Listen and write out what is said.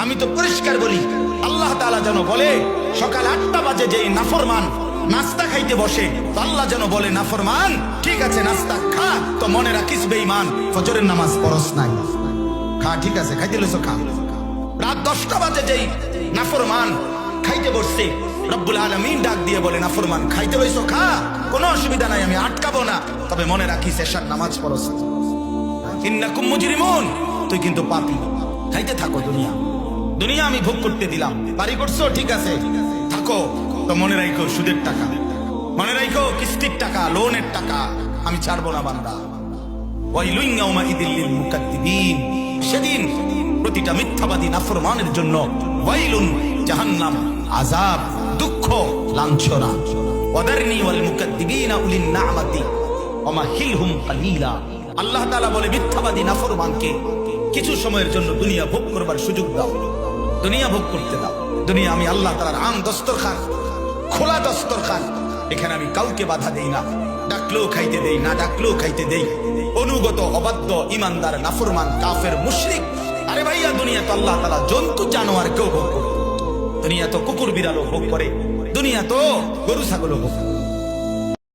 আমি তো পরিষ্কার বলি, আল্লাহ তাআলা যেন বলে সকাল 8টা বাজে যেই নাফরমান নাস্তা খাইতে বসে, তো আল্লাহ যেন বলে নাফরমান ঠিক আছে নাস্তা খা, তো মনে রাখিস বেঈমান ফজরের নামাজ পড়স নাই। খা, ঠিক আছে খাইতে লইছো খা। রাত 10টা বাজে যেই নাফরমান খাইতে বসছে, রব্বুল আলামিন ডাক দিয়ে বলে নাফরমান খাইতে লইছো খা, কোনো অসুবিধা নাই, আমি আটকাবো না, তবে মনে রাখিস এশার নামাজ পড়স। ইন্নাকুম মুজরিমুন, তুই কিন্তু পাপী। খাইতে থাকো দুনিয়া, দুনিয়া আমি ভোগ করতে দিলাম। বাড়ি করছো ঠিক আছে থাকো, তো মনে রাখো সুদের টাকা, মনে রাখো কিস্তির টাকা, লোনের টাকা আমি ছাড়বো না বান্দা। ওয়াইলুন ইয়াউমাইযিল লিল মুকাদ্দিবিন, সেদিন প্রতিটা মিথ্যাবাদী নাফরমানের জন্য ওয়াইলুন জাহান্নাম, আযাব, দুঃখ, লাঞ্ছনা। ওয়াদারনি ওয়াল মুকাদ্দিবিনা উলিন নি'মাতি ওয়ামাহিলহুম কালিলা। আল্লাহ তাআলা বলে মিথ্যাবাদী নাফরমানকে কিছু সময়ের জন্য দুনিয়া ভোগ করবার সুযোগ দাও, দুনিয়া ভোগ করতে দাও। দুনিয়া আমি আল্লাহ তাআলার আম দস্তরখান, খোলা দস্তরখান, এখানে আমি কাউকে বাধা দেই না, ডাকলেও খাইতে দেই, না ডাকলেও খাইতে দেই। অনুগত, অবাধ্য, ইমানদার, নাফরমান, কাফের, মুশরিক, আরে ভাইয়া দুনিয়া তো আল্লাহ তাআলা জন্তু জানোয়ার কেউ ভোগ করে, দুনিয়া তো কুকুর বিড়ালও ভোগ করে, দুনিয়া তো গরু ছাগলও ভোগ করে।